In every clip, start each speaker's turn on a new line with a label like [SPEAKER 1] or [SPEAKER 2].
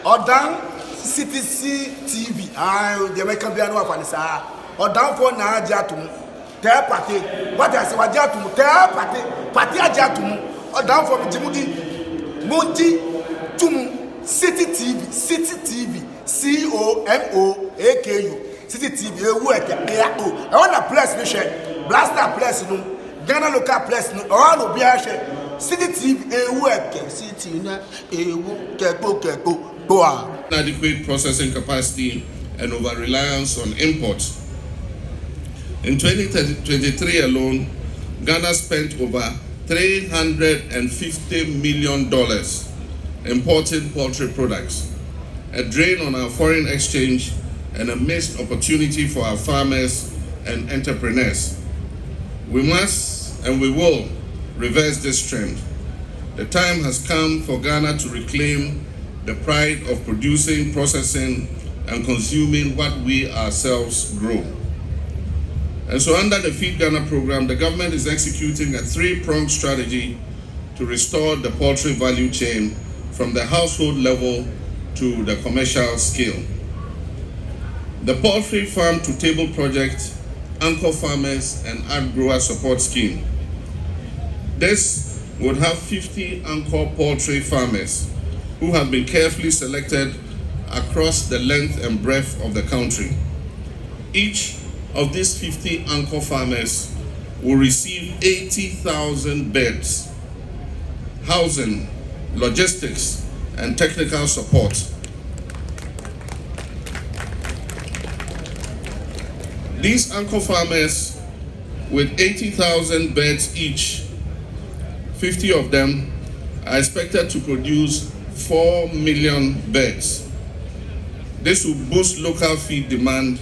[SPEAKER 1] Odan CTC TV. The American Biano of Anissa. Odan for na Jatum. Tell party. What I say, what Jatum? Tell party Jatum. Odan for Jimudi. Monty Tum. City TV. COMOAKU. City TV. I want a press mission. Blaster press no. Ghana local press no. All of the City TV, City
[SPEAKER 2] Inadequate processing capacity and over-reliance on imports. In 2023 alone, Ghana spent over $350 million importing poultry products, a drain on our foreign exchange and a missed opportunity for our farmers and entrepreneurs. We must and we will reverse this trend. The time has come for Ghana to reclaim the pride of producing, processing, and consuming what we ourselves grow. And so under the Feed Ghana program, the government is executing a three-pronged strategy to restore the poultry value chain from the household level to the commercial scale. The Poultry Farm to Table Project, Anchor Farmers and Ag Grower Support Scheme. This would have 50 anchor poultry farmers who have been carefully selected across the length and breadth of the country. Each of these 50 anchor farmers will receive 80,000 beds, housing, logistics, and technical support. These anchor farmers with 80,000 beds each, 50 of them are expected to produce 4 million beds. This will boost local feed demand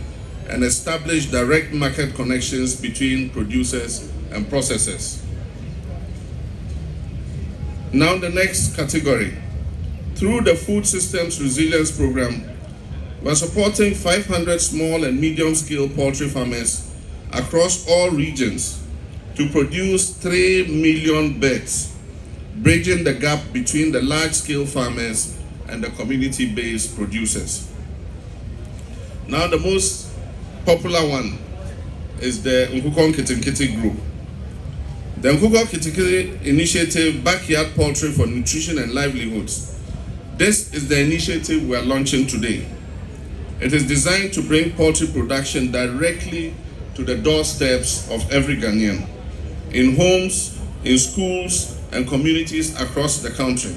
[SPEAKER 2] and establish direct market connections between producers and processors. Now the next category. Through the Food Systems Resilience Program, we're supporting 500 small and medium-scale poultry farmers across all regions to produce 3 million beds, bridging the gap between the large-scale farmers and the community-based producers. Now the most popular one is the Nkoko Nketenkete group. The Nkoko Nketenkete initiative, Backyard Poultry for Nutrition and Livelihoods. This is the initiative we are launching today. It is designed to bring poultry production directly to the doorsteps of every Ghanaian, in homes, in schools, and communities across the country.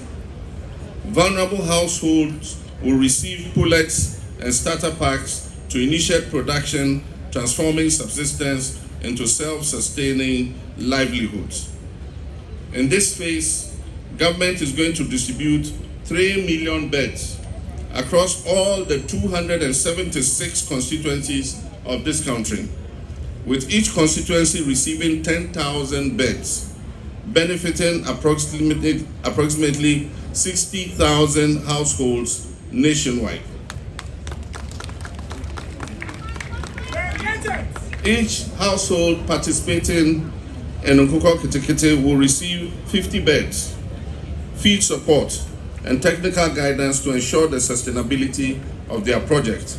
[SPEAKER 2] Vulnerable households will receive pullets and starter packs to initiate production, transforming subsistence into self-sustaining livelihoods. In this phase, government is going to distribute 3 million beds across all the 276 constituencies of this country, with each constituency receiving 10,000 beds, benefiting approximately 60,000 households nationwide. Each household participating in Nkoko Nketenkete will receive 50 beds, feed support, and technical guidance to ensure the sustainability of their project.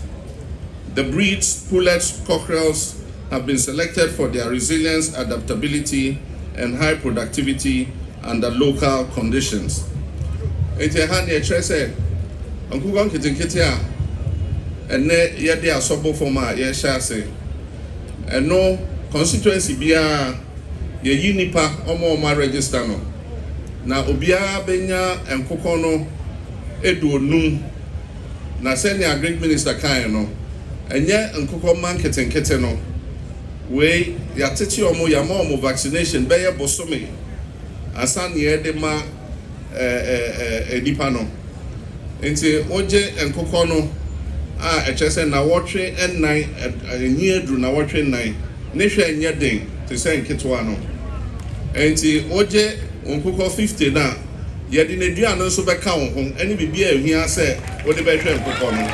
[SPEAKER 2] The breeds, pullets, cockerels have been selected for their resilience, adaptability, and high productivity under local conditions. Nkoko Nketenkete ene yede asobo forma ye shase eno constituency bia ye yinipa omo register no na obia benya Nkoko no eduonum na senior agric minister kan no enye Nkoko Nketenkete no we yatete omo yama omo vaccination beye bosome asan ye de ma edipa no enti oje Nkoko no a echese na wotwe ennan enyi edru na wotwe ennan ne hwe enye den te se nketwa no enti oje Nkoko 50 na ye de nedua no so beka wo ho ene bibia ehia se wo de be hwe Nkoko no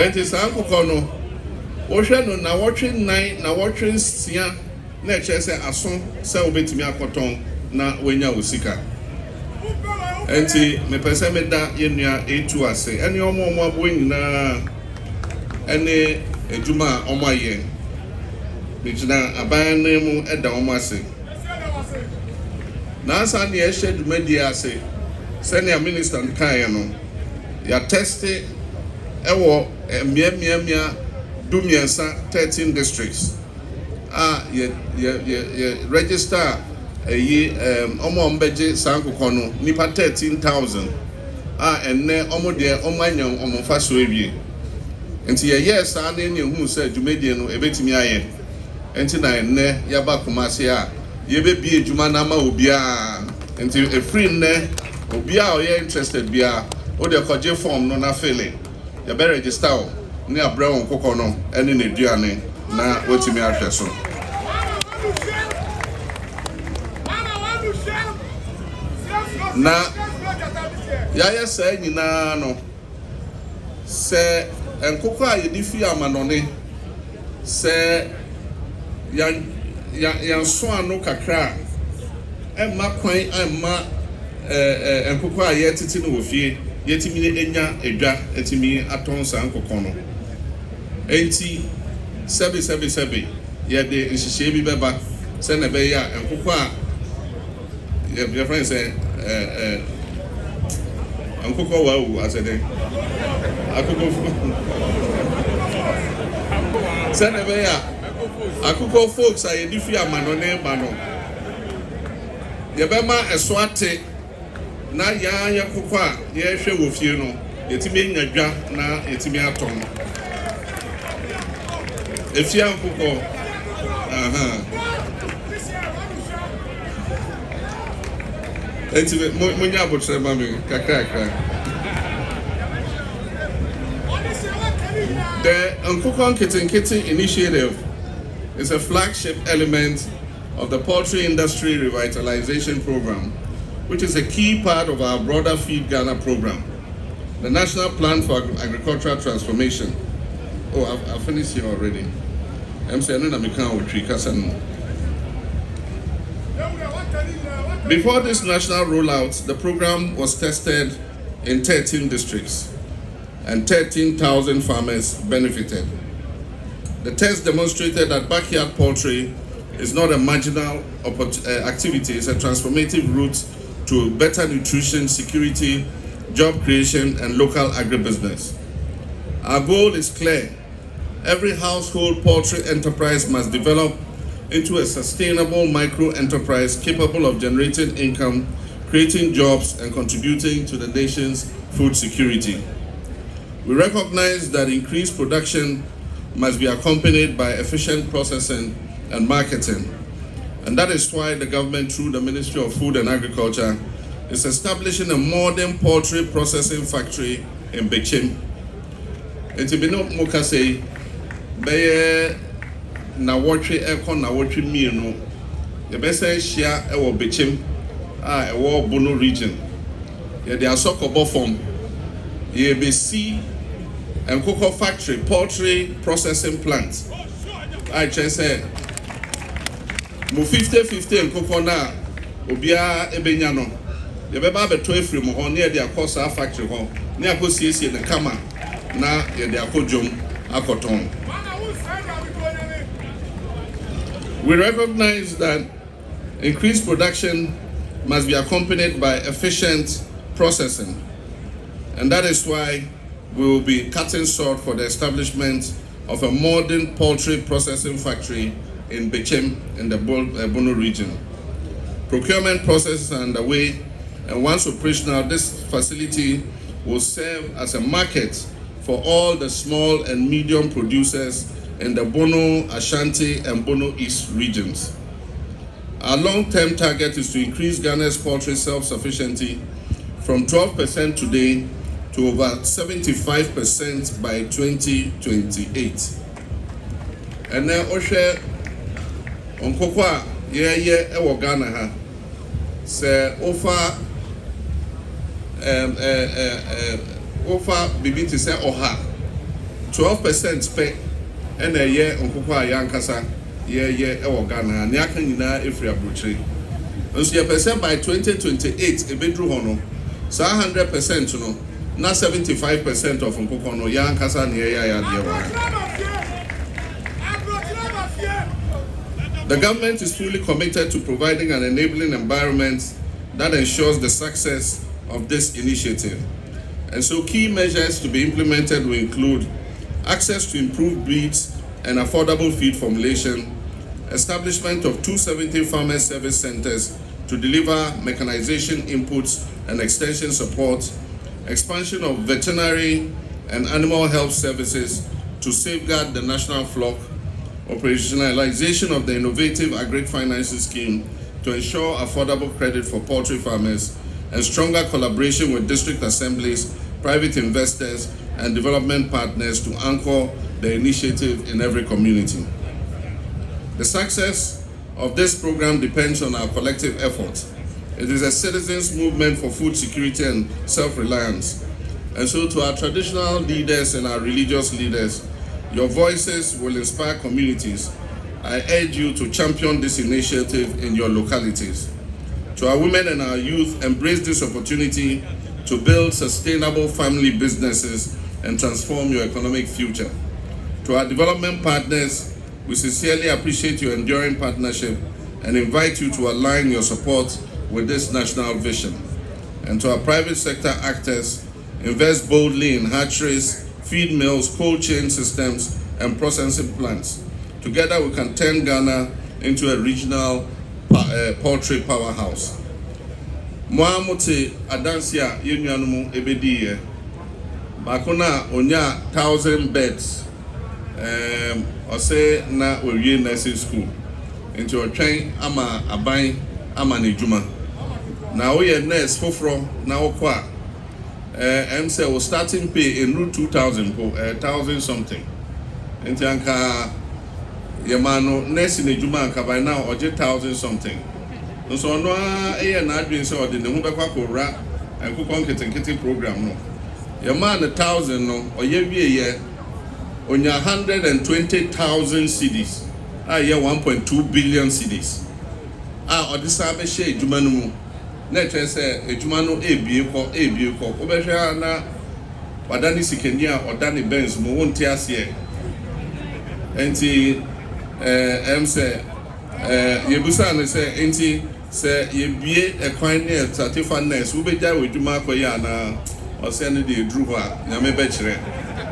[SPEAKER 2] enti sa Nkoko no wo hwe no na wotwe ennan na wotwe nsia na echese aso se obetimi akoton na wenya osika enti me pese me da yenua etu ase ene omo abo nyina ene ejuma omo aye me gina aban na mu eda omo ase na asa ne ehye dumadi ase senior minister kan no ya teste ewo mia dumiensa 13 districts ye register omo mbeje sankoko no nipa 13,000 enne omo de omo anyam omo fa so ewie enti ye sa na ne hu se dwumedie no ebetimi aye enti na enne ya ba komase ye be bi ejuma na ma obia enti e free nne obia o ye interested bia o de koje form no na fill ye be register o ni abra won kokko no ene na duane na wotimi ahwe so na ya say nyina no se Nkoko a yedi fi amanone se yan so anu kakra emma kwan emma Nkoko a yetiti no wofie yetimi ne enya edwa etimi aton sa Nkoko no enti sebe ye de nhihye bi beba se na be ya Nkoko a your friend say Nkoko wa asede akoko se na be ya akoko folks a ye di fi amanone ba no ye be ma eso ate na ya Nkoko a ye hwe wo fie no yetimi nyadwa na yetimi aton efia Nkoko enti munya abotre ma me kakra the Nkoko Nketenkete initiative is a flagship element of the poultry industry revitalization program, which is a key part of our broader Feed Ghana program, the National Plan for Agricultural Transformation. Oh, I've finished here already. I'm saying that I can't. Before this national rollout, the program was tested in 13 districts and 13,000 farmers benefited. The test demonstrated that backyard poultry is not a marginal activity, it's a transformative route to better nutrition, security, job creation, and local agribusiness. Our goal is clear. Every household poultry enterprise must develop into a sustainable micro-enterprise capable of generating income, creating jobs, and contributing to the nation's food security. We recognize that increased production must be accompanied by efficient processing and marketing. And that is why the government, through the Ministry of Food and Agriculture, is establishing a modern poultry processing factory in Bechim. Etibino Mokase, Baye na watwe ekọ na watwe mienu ye be say hia e wo Bechim e wo Bono region ye dey asokobo form ye be see Nkoko factory poultry processing plant I just say mo 50-50 Nkoko na obia ebenya no ye be ba beto efiri mo ho na ye dey akosa factory ho na akosiesie ne kama na ye dey akodwom akoton. We recognize that increased production must be accompanied by efficient processing, and that is why we will be cutting short for the establishment of a modern poultry processing factory in Bechim in the Bono region. Procurement processes are underway, and once operational, this facility will serve as a market for all the small and medium producers in the Bono, Ashanti, and Bono East regions. Our long-term target is to increase Ghana's poultry self-sufficiency from 12% today to over 75% by 2028. And then Oshe Nkoko ewo Ghana ha se ofa bibi ti se oha 12% pay and a year Nkoko a yankasa ye ewo Ghana ne aka nyina efri abrochire nso ye pese by 2028 ebedru ho no So 100% no, not 75% of Nkoko no young kasa near. The government is fully committed to providing an enabling environment that ensures the success of this initiative. And so key measures to be implemented will include access to improved breeds and affordable feed formulation, establishment of 270 farmer service centers to deliver mechanization inputs and extension support, expansion of veterinary and animal health services to safeguard the national flock, operationalization of the innovative agri-financing scheme to ensure affordable credit for poultry farmers, and stronger collaboration with district assemblies, private investors, and development partners to anchor the initiative in every community. The success of this program depends on our collective efforts. It is a citizens' movement for food security and self-reliance. And so to our traditional leaders and our religious leaders, your voices will inspire communities. I urge you to champion this initiative in your localities. To our women and our youth, embrace this opportunity to build sustainable family businesses and transform your economic future. To our development partners, we sincerely appreciate your enduring partnership and invite you to align your support with this national vision. And to our private sector actors, invest boldly in hatcheries, feed mills, cold chain systems, and processing plants. Together we can turn Ghana into a regional poultry powerhouse. Moamote Adansia Yunuanumu Ebediye. Bakuna onya 1,000 beds. Ose na Oye Nursing School. Into a train ama abain ama nejuma. Na oye nurse foforo na okwa. Say was starting pay in route 2,000 1,000 something. Into anka Yamano nurse in nejuma anka by now oje 1,000 something. So no na adwin say odi ne hu bekwa kora Nkoko Nketenkete program no. Yamano 1,000 no oye wie onya 120,000 cedis. Ah, 1.2 billion cedis. Ah, odisa be share ejuma no mu. Na tell say ejuma no ebie ko. Obehwa na wadani sikeni a odani Benz mo wonte ase. Enti say yebusa na say enti say yebie ekwan na certificateness wo beja ejuma akoya na ose ne de edru ho a nyame be kire.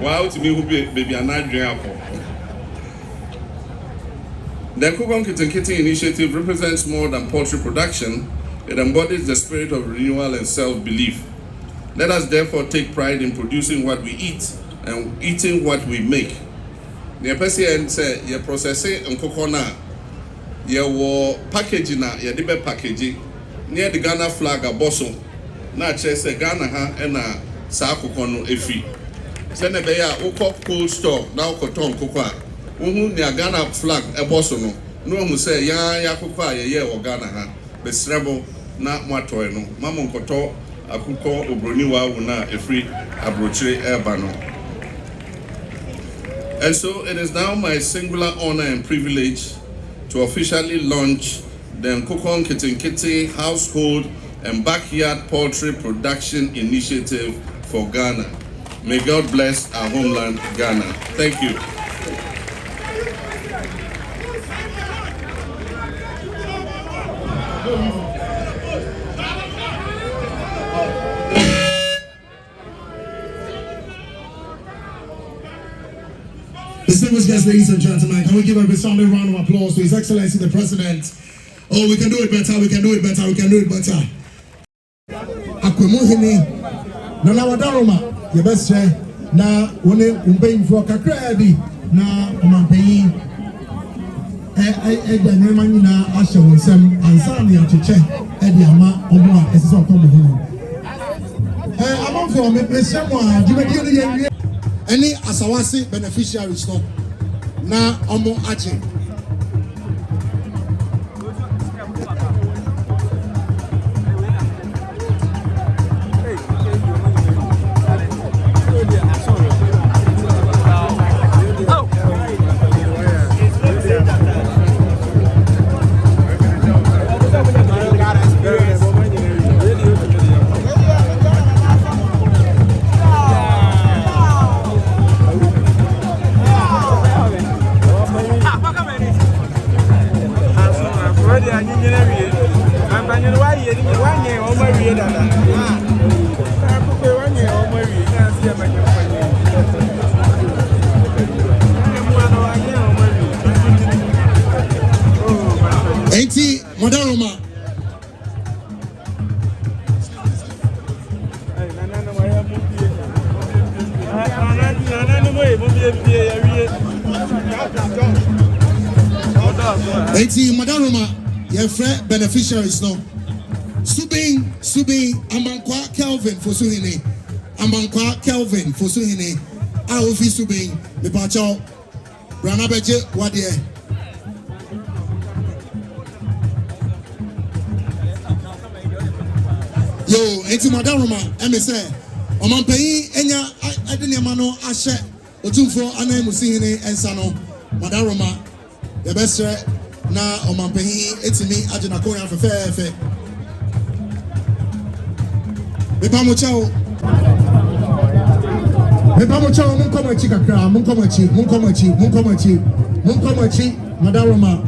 [SPEAKER 2] Wa utimi hu baby anadwen akọ. The Nkoko Nketenkete initiative represents more than poultry production. It embodies the spirit of renewal and self-belief. Let us therefore take pride in producing what we eat and eating what we make. The person say you processing nkoko na you wo package na you dey package near the Ghana flag aboso na che say Ghana ha na sa akoko no efi. Send a bear oko cold store now cotton cocoa. Uhu ni Ghana flag eboso no. No mu say ya cocoa ye o Ghana ha. Be srebo na mwatoe no. Mama nkoto akuko obroni wa wu na efri abrochire eba no. And so it is now my singular honor and privilege to officially launch the Nkoko Nketenkete Household and Backyard Poultry Production Initiative for Ghana. May God bless our homeland, Ghana. Thank you.
[SPEAKER 3] Distinguished guests, ladies and gentlemen, can we give a resounding round of applause to His Excellency the President? Oh, we can do it better, we can do it better, we can do it better. Akwemuhini, Nana Wadaroma. Your best share na one umpaying for Kakradi na Omampayi Daniel na Asha Winsem and Sani Achiche Ediama Omwa as on Tom among for me, any Asawasi beneficiaries na Omo Achi. Madaroma. Eti Madaroma, your friend beneficiaries no. Subing Amankwa Kelvin for Suhine. Amankwa Kelvin for Suhine. Aofi Subing, the Pacho, Branabeje, Wadie. Yo, eti Madaroma, MSA. Omanpeyi enya adenемano ahye otumfo anamusinhine ensano Madaroma the best na omanpeyi etimi agena koya fefefe Mepamu chao munkomachi kakra munkomachi Madaroma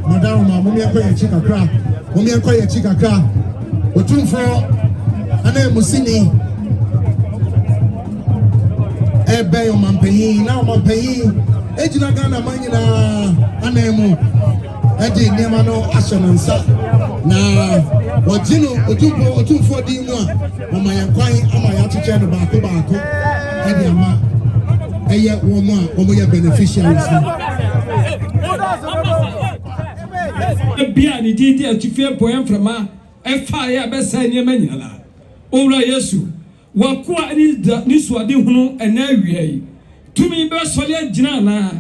[SPEAKER 3] mumiankoye chikakra otumfo anamusini ebe omanpeyi na omanpeyi ejina Ghana manyina anemu edi niema no ashanansa na wajino otumfo di mu a mama yankwan ama ya chiche no baako edi ama eye wo mu a omo ya beneficiaries
[SPEAKER 4] bia ni didi atifie poem frama efa ya besa niema nyala owura Yesu wakua ni suade hunu ena wiei tumi be sole gina na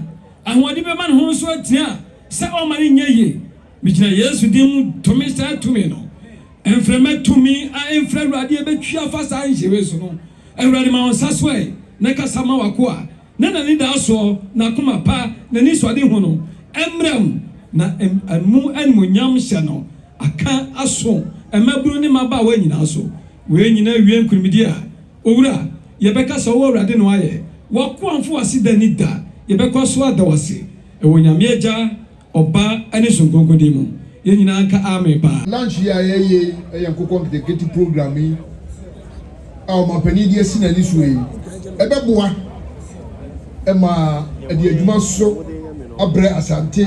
[SPEAKER 4] ahwadi be man ho so atia se o mani nyeye mijina Yesu dim tumi sa tumi no enfrema tumi a enfra ruade be twa fa sa njewe so no ewrade ma onsa so e na kasama wakua na ni da so na kuma pa na ni suade hunu emram na emu enmunyam hye no aka aso emaburu ni maba wa nyina so we nyina wie nkurumidi a owura yebeka so wo urade no aye wakoamfo asida ni da yebeka so adawase ewonyame agya oba ane sonkonkodi mu ye nyina aka amen ba
[SPEAKER 5] lunch ya ye Nkoko Nketenkete program yi a ma pani die si na ni so yi ebeboa ema edi adwuma so abre asante